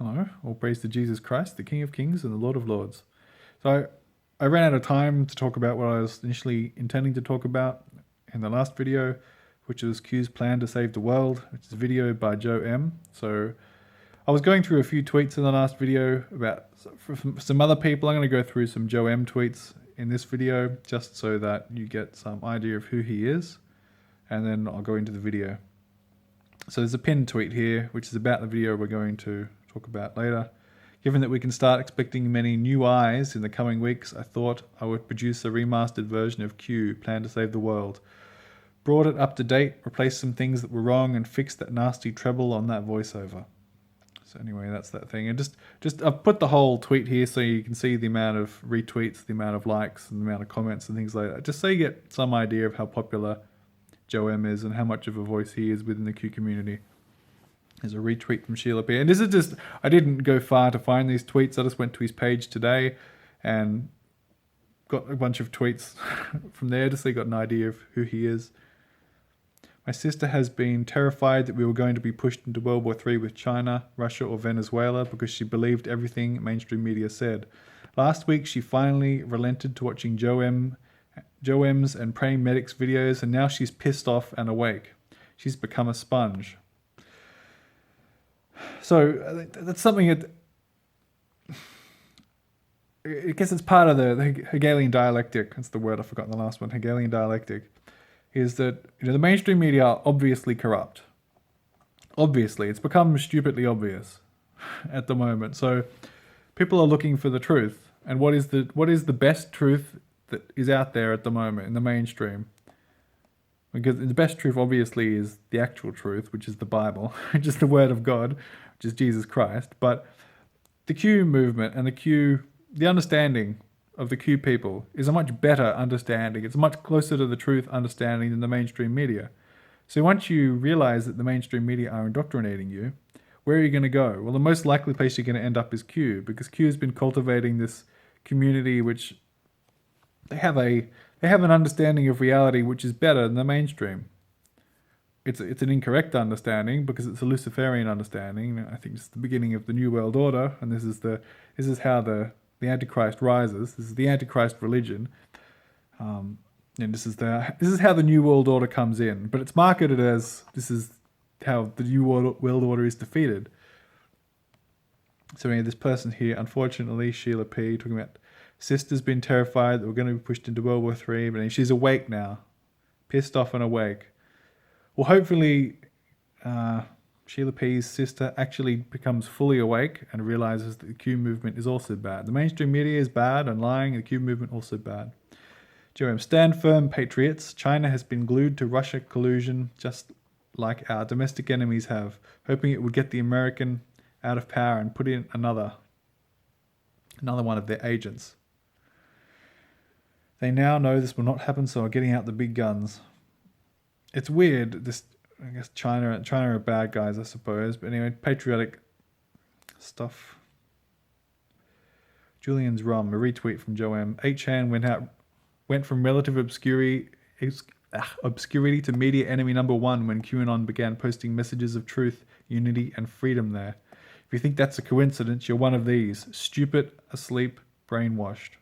Hello, all praise to Jesus Christ, the King of Kings and the Lord of Lords. So I ran out of time to talk about what I was initially intending to talk about in the last video, which is Q's plan to save the world, which is a video by Joe M. So I was going through a few tweets in the last video about some other people. I'm going to go through some Joe M tweets in this video just so that you get some idea of who he is, and then I'll go into the video. So there's a pinned tweet here, which is about the video we're going to talk about later. Given that we can start expecting many new eyes in the coming weeks, I thought I would produce a remastered version of Q, Plan to Save the World. Brought it up to date, replaced some things that were wrong, and fixed that nasty treble on that voiceover. So anyway, that's that thing. And just I've put the whole tweet here so you can see the amount of retweets, the amount of likes, and the amount of comments and things like that. Just so you get some idea of how popular Joe M is and how much of a voice he is within the Q community. There's a retweet from Sheila P. And this is just, I didn't go far to find these tweets. I just went to his page today and got a bunch of tweets from there just so you got an idea of who he is. My sister has been terrified that we were going to be pushed into World War III with China, Russia or Venezuela because she believed everything mainstream media said. Last week she finally relented to watching Joe M's and Praying Medics videos, and now she's pissed off and awake. She's become a sponge. So that's something that I guess it's part of the Hegelian dialectic. That's the word I forgot in the last one. Hegelian dialectic is that the mainstream media are obviously corrupt. Obviously, it's become stupidly obvious at the moment. So people are looking for the truth, and what is the best truth that is out there at the moment in the mainstream? Because the best truth obviously is the actual truth, which is the Bible, which is the Word of God, which is Jesus Christ. But the Q movement and the understanding of the Q people is a much better understanding. It's much closer to the truth understanding than the mainstream media. So once you realize that the mainstream media are indoctrinating you, where are you going to go? Well, the most likely place you're going to end up is Q, because Q has been cultivating this community which they have an understanding of reality which is better than the mainstream. It's an incorrect understanding because it's a Luciferian understanding. I think it's the beginning of the New World Order, and this is how the Antichrist rises. This is the Antichrist religion, and this is how the New World Order comes in. But it's marketed as this is how the New World Order is defeated. So we have this person here, unfortunately, Sheila P, talking about sister's been terrified that we're going to be pushed into World War III, but she's awake now, pissed off and awake. Well, hopefully Sheila P's sister actually becomes fully awake and realizes that the Q movement is also bad. The mainstream media is bad and lying, and the Q movement also bad. Joe M, stand firm, patriots. China has been glued to Russia collusion just like our domestic enemies have, hoping it would get the American out of power and put in another one of their agents. They now know this will not happen, so are getting out the big guns. It's weird, I guess China are bad guys, I suppose. But anyway, patriotic stuff. Julian's Rum, a retweet from Joe M. H-Han went from relative obscurity to media enemy number one when QAnon began posting messages of truth, unity, and freedom there. If you think that's a coincidence, you're one of these. Stupid, asleep, brainwashed.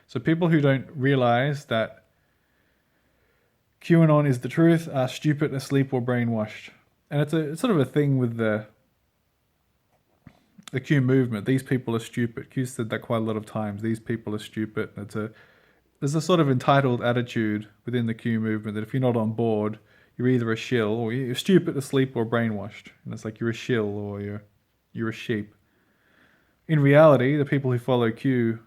So people who don't realize that QAnon is the truth are stupid, asleep, or brainwashed. And it's sort of a thing with the Q movement. These people are stupid. Q said that quite a lot of times. These people are stupid. There's a sort of entitled attitude within the Q movement that if you're not on board, you're either a shill, or you're stupid, asleep, or brainwashed. And it's like you're a shill or you're a sheep. In reality, the people who follow Q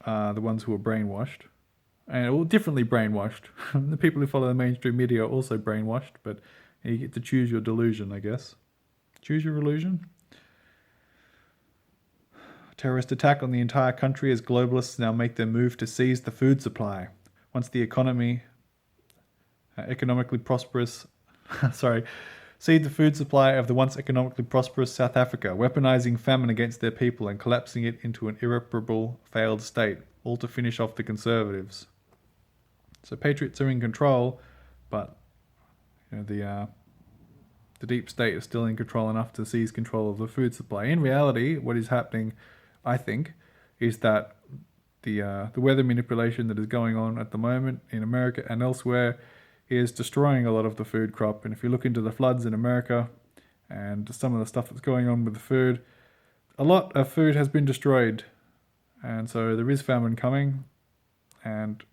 are the ones who are brainwashed, and differently brainwashed. The people who follow the mainstream media are also brainwashed, but you get to choose your delusion, I guess. Choose your illusion. Terrorist attack on the entire country as globalists now make their move to seize the food supply. Once the economically prosperous, cede the food supply of the once economically prosperous South Africa, weaponizing famine against their people and collapsing it into an irreparable failed state, all to finish off the conservatives. So patriots are in control, but the the deep state is still in control enough to seize control of the food supply. In reality, what is happening, I think, is that the weather manipulation that is going on at the moment in America and elsewhere is destroying a lot of the food crop. And if you look into the floods in America and some of the stuff that's going on with the food, a lot of food has been destroyed. And so there is famine coming, and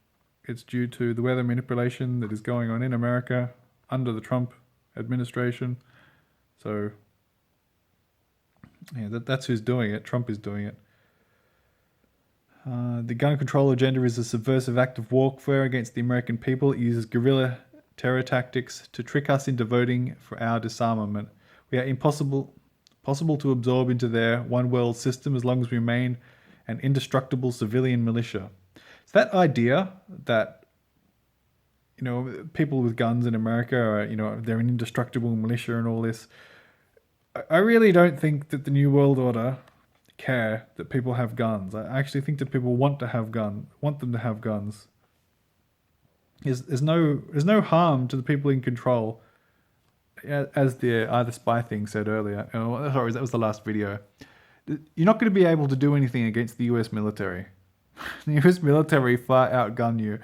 it's due to the weather manipulation that is going on in America under the Trump administration. So yeah, that's who's doing it. Trump is doing it. The gun control agenda is a subversive act of warfare against the American people. It uses guerrilla terror tactics to trick us into voting for our disarmament. We are possible to absorb into their one world system as long as we remain an indestructible civilian militia. So that idea that, you know, people with guns in America are, you know, they're an indestructible militia and all this, I really don't think that the New World Order care that people have guns. I actually think that people want them to have guns. There's no harm to the people in control, as the spy thing said earlier. Oh, sorry, that was the last video. You're not going to be able to do anything against the US military. The US military far outgun you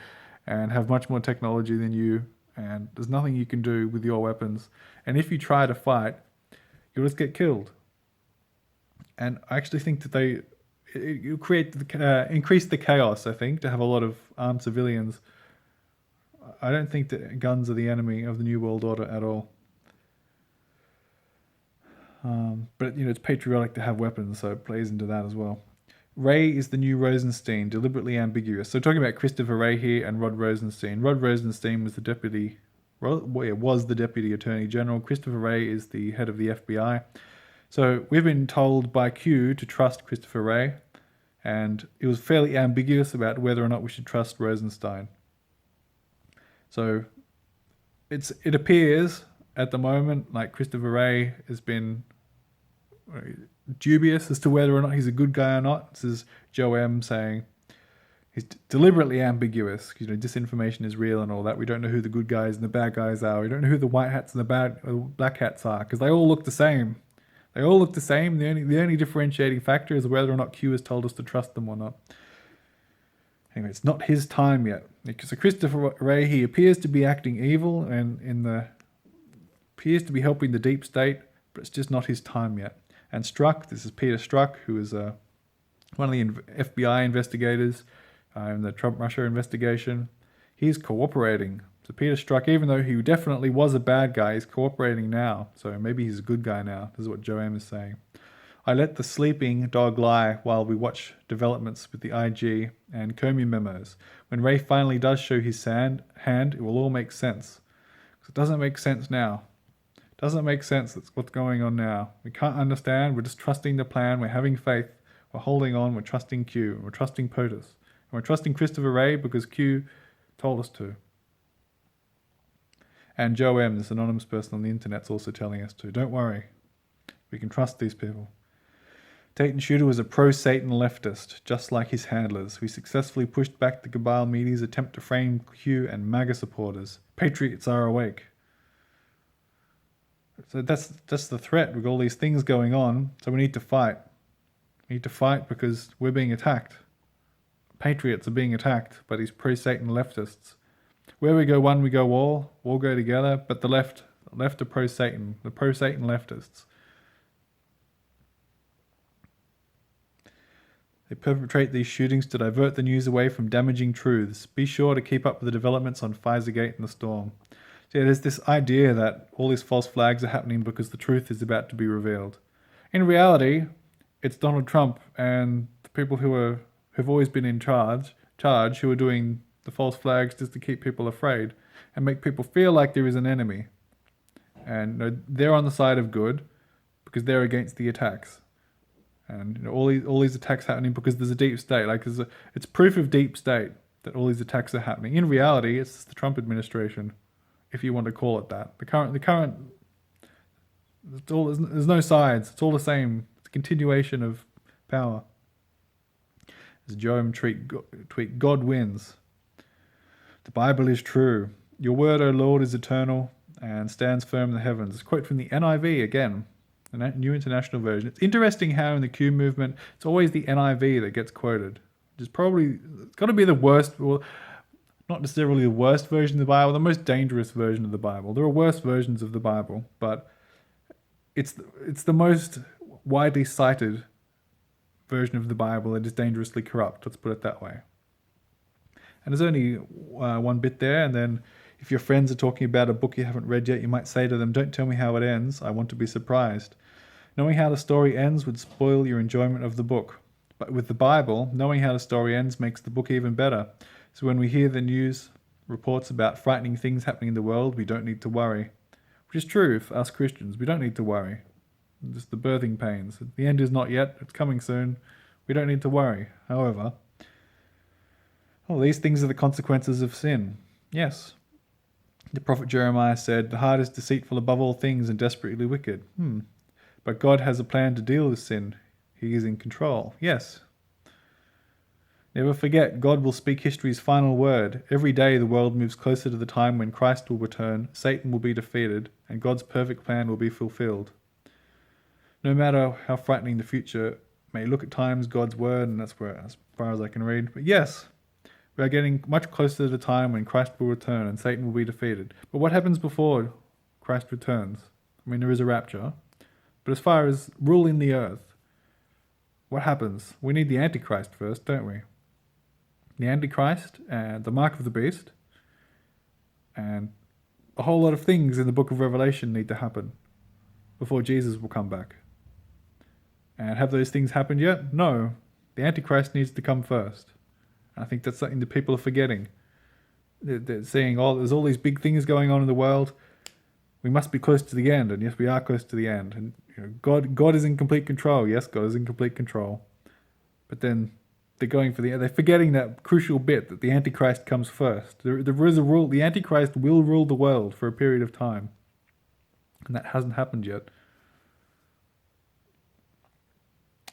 and have much more technology than you, and there's nothing you can do with your weapons. And if you try to fight, you'll just get killed. And I actually think that you increase the chaos, I think, to have a lot of armed civilians. I don't think that guns are the enemy of the New World Order at all. But, you know, it's patriotic to have weapons, so it plays into that as well. Wray is the new Rosenstein, deliberately ambiguous. So talking about Christopher Wray here and Rod Rosenstein. Rod Rosenstein was the deputy attorney general. Christopher Wray is the head of the FBI. So we've been told by Q to trust Christopher Wray, and it was fairly ambiguous about whether or not we should trust Rosenstein. So it appears at the moment like Christopher Wray has been dubious as to whether or not he's a good guy or not. This is Joe M saying he's deliberately ambiguous. You know, disinformation is real and all that. We don't know who the good guys and the bad guys are. We don't know who the white hats and the black hats are, because they all look the same. They all look the same. The only differentiating factor is whether or not Q has told us to trust them or not. Anyway, it's not his time yet. So Christopher Wray, he appears to be acting evil and appears to be helping the deep state, but it's just not his time yet. And Strzok, this is Peter Strzok, who is one of the FBI investigators in the Trump-Russia investigation. He's cooperating. So Peter Strzok, even though he definitely was a bad guy, he's cooperating now. So maybe he's a good guy now. This is what Joe M is saying. I let the sleeping dog lie while we watch developments with the IG and Comey memos. When Ray finally does show his hand, it will all make sense. Because it doesn't make sense now. It doesn't make sense. That's what's going on now. We can't understand. We're just trusting the plan. We're having faith. We're holding on. We're trusting Q. We're trusting POTUS. And we're trusting Christopher Wray because Q told us to. And Joe M, this anonymous person on the internet, is also telling us to. Don't worry. We can trust these people. Dayton Shooter was a pro-Satan leftist, just like his handlers. We successfully pushed back the Cabal media's attempt to frame Q and MAGA supporters. Patriots are awake. So that's the threat with all these things going on. So we need to fight. We need to fight because we're being attacked. Patriots are being attacked by these pro-Satan leftists. Where we go one, we go all go together, but the left are pro-Satan, the pro-Satan leftists. They perpetrate these shootings to divert the news away from damaging truths. Be sure to keep up with the developments on Pfizergate and the storm. So yeah, there's this idea that all these false flags are happening because the truth is about to be revealed. In reality, it's Donald Trump and the people who've always been in charge who are doing the false flags just to keep people afraid and make people feel like there is an enemy. And they're on the side of good because they're against the attacks. And all these attacks happening because there's a deep state. It's proof of deep state that all these attacks are happening. In reality, it's the Trump administration, if you want to call it that. The current. There's no sides. It's all the same. It's a continuation of power. As Joe tweet, God wins. The Bible is true. Your word, O Lord, is eternal. and stands firm in the heavens. It's a quote from the NIV again, the New International Version. It's interesting how in the Q movement, it's always the NIV that gets quoted. It's got to be the worst, well, not necessarily the worst version of the Bible, the most dangerous version of the Bible. There are worse versions of the Bible, but it's the most widely cited version of the Bible that is dangerously corrupt. Let's put it that way. And there's only one bit there, and then if your friends are talking about a book you haven't read yet, you might say to them, "Don't tell me how it ends, I want to be surprised." Knowing how the story ends would spoil your enjoyment of the book. But with the Bible, knowing how the story ends makes the book even better. So when we hear the news reports about frightening things happening in the world, we don't need to worry. Which is true for us Christians. We don't need to worry. Just the birthing pains. The end is not yet. It's coming soon. We don't need to worry. However, these things are the consequences of sin. Yes. The prophet Jeremiah said, "The heart is deceitful above all things and desperately wicked." But God has a plan to deal with sin. He is in control. Yes. Never forget, God will speak history's final word. Every day the world moves closer to the time when Christ will return, Satan will be defeated, and God's perfect plan will be fulfilled. No matter how frightening the future may look at times, God's word, and that's as far as I can read. But yes, we are getting much closer to the time when Christ will return and Satan will be defeated. But what happens before Christ returns? I mean, there is a rapture. But as far as ruling the earth, what happens? We need the Antichrist first, don't we? The Antichrist and the mark of the beast and a whole lot of things in the book of Revelation need to happen before Jesus will come back. And have those things happened yet? No. The Antichrist needs to come first. I think that's something that people are forgetting. They're saying, there's all these big things going on in the world. We must be close to the end. And yes, we are close to the end. And God is in complete control. Yes, God is in complete control. But then they're forgetting that crucial bit that the Antichrist comes first. There is a rule. The Antichrist will rule the world for a period of time. And that hasn't happened yet.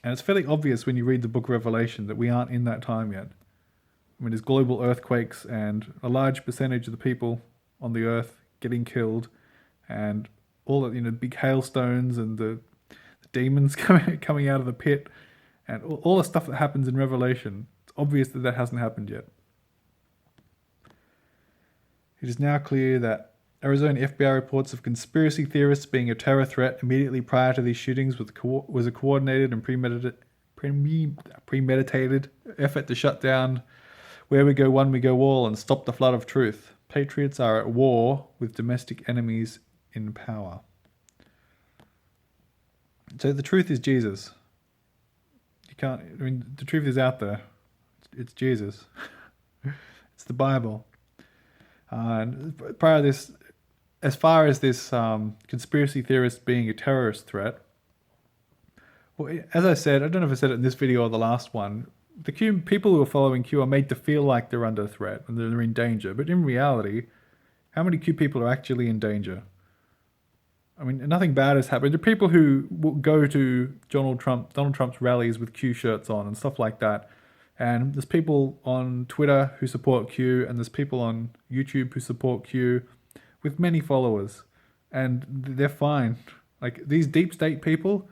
And it's fairly obvious when you read the book of Revelation that we aren't in that time yet. I mean, there's global earthquakes and a large percentage of the people on the earth getting killed, and all the big hailstones and the demons coming out of the pit, and all the stuff that happens in Revelation. It's obvious that hasn't happened yet. It is now clear that Arizona FBI reports of conspiracy theorists being a terror threat immediately prior to these shootings was a coordinated and premeditated effort to shut down "Where we go one, we go all" and stop the flood of truth. Patriots are at war with domestic enemies in power. So the truth is Jesus. The truth is out there. It's Jesus. It's the Bible. And prior to this, as far as this conspiracy theorist being a terrorist threat, well, as I said, I don't know if I said it in this video or the last one, the people who are following Q are made to feel like they're under threat and they're in danger. But in reality, how many Q people are actually in danger? I mean, nothing bad has happened. There are people who will go to Donald Trump's rallies with Q shirts on and stuff like that. And there's people on Twitter who support Q, and there's people on YouTube who support Q with many followers. And they're fine. Like, these deep state people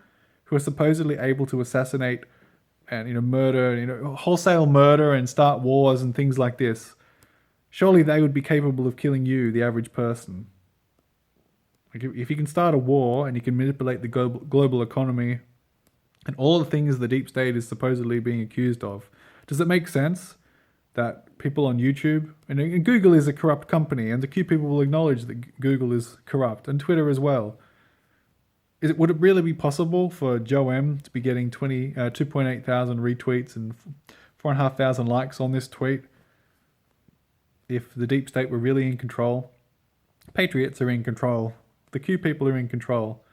who are supposedly able to assassinate and murder, wholesale murder and start wars and things like this, surely they would be capable of killing you, the average person. Like, if you can start a war and you can manipulate the global economy and all the things the deep state is supposedly being accused of, does it make sense that people on YouTube, and Google is a corrupt company, and the Q people will acknowledge that Google is corrupt, and Twitter as well. Would it really be possible for Joe M to be getting 2.8 thousand retweets and 4,500 likes on this tweet if the deep state were really in control? Patriots are in control. The Q people are in control.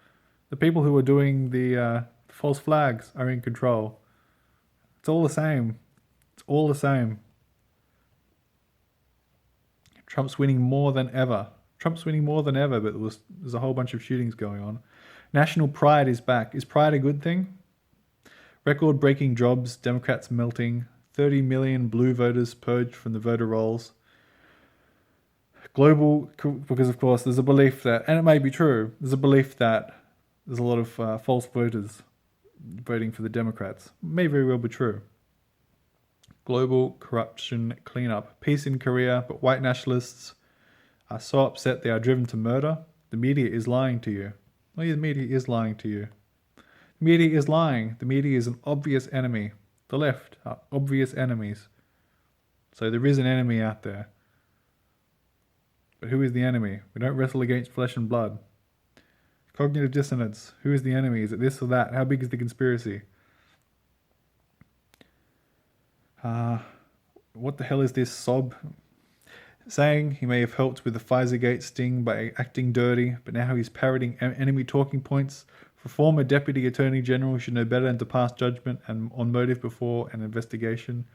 The people who are doing the false flags are in control. It's all the same. It's all the same. Trump's winning more than ever. But there's a whole bunch of shootings going on. National pride is back. Is pride a good thing? Record-breaking jobs, Democrats melting, 30 million blue voters purged from the voter rolls. Because of course there's a belief that, and it may be true, there's a belief that there's a lot of false voters voting for the Democrats. May very well be true. Global corruption cleanup. Peace in Korea, but white nationalists are so upset they are driven to murder. The media is lying to you. Well, the media is lying to you. The media is lying. The media is an obvious enemy. The left are obvious enemies. So there is an enemy out there. But who is the enemy? We don't wrestle against flesh and blood. Cognitive dissonance. Who is the enemy? Is it this or that? How big is the conspiracy? What the hell is this sob? Saying he may have helped with the Pfizergate sting by acting dirty, but now he's parroting enemy talking points. For former Deputy Attorney General, should know better than to pass judgment and on motive before an investigation.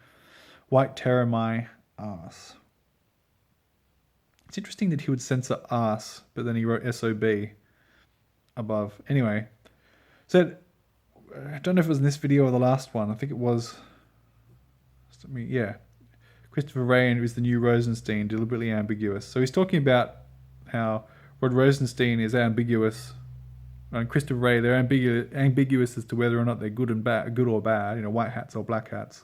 White terror my ass. It's interesting that he would censor ass, but then he wrote SOB above. Anyway, said, I don't know if it was in this video or the last one. I think it was, yeah. Christopher Wray is the new Rosenstein, deliberately ambiguous. So he's talking about how Rod Rosenstein is ambiguous, and Christopher Wray, they're ambiguous as to whether or not they're good or bad, white hats or black hats.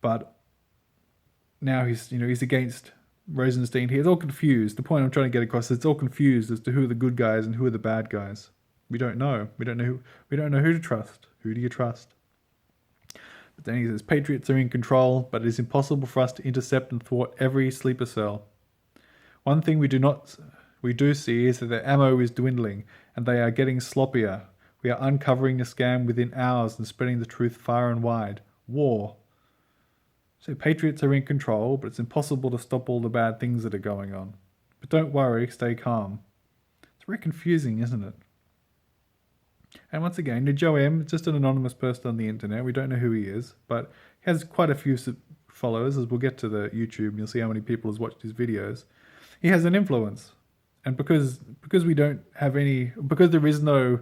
But now he's against Rosenstein. He's all confused. The point I'm trying to get across is it's all confused as to who are the good guys and who are the bad guys. We don't know. We don't know who to trust. Who do you trust? But then he says, patriots are in control, but it is impossible for us to intercept and thwart every sleeper cell. One thing we do see is that their ammo is dwindling, and they are getting sloppier. We are uncovering the scam within hours and spreading the truth far and wide. War. So patriots are in control, but it's impossible to stop all the bad things that are going on. But don't worry, stay calm. It's very confusing, isn't it? And once again, Joe M, just an anonymous person on the internet. We don't know who he is, but he has quite a few followers. As we'll get to the YouTube, and you'll see how many people has watched his videos. He has an influence, and because we don't have any, because there is no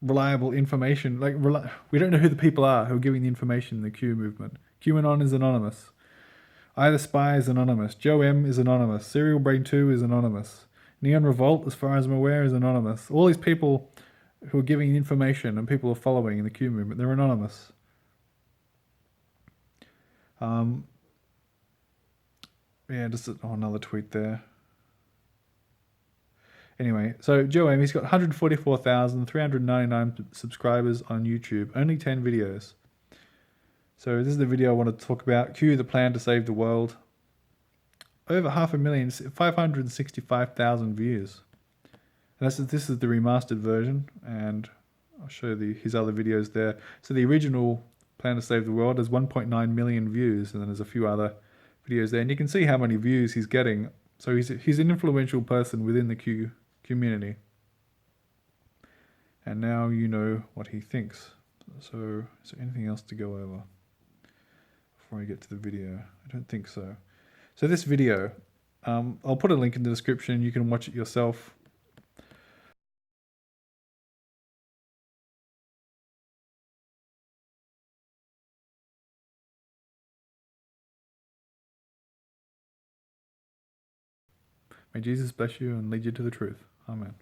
reliable information, we don't know who the people are who are giving the information in the Q movement. QAnon is anonymous. Either Spy is anonymous. Joe M is anonymous. Serial Brain 2 is anonymous. Neon Revolt, as far as I'm aware, is anonymous. All these people who are giving information and people are following in the Q movement, they're anonymous. Yeah, just another tweet there. Anyway, so Joe M, he's got 144,399 subscribers on YouTube, only 10 videos. So this is the video I want to talk about. Q, the plan to save the world. Over 500,000, 565,000 views. And this is the remastered version, and I'll show his other videos there. So the original plan to save the world has 1.9 million views, and then there's a few other videos there. And you can see how many views he's getting. So he's an influential person within the Q community. And now you know what he thinks. So is there anything else to go over before I get to the video? I don't think so. So this video, I'll put a link in the description. You can watch it yourself. May Jesus bless you and lead you to the truth. Amen.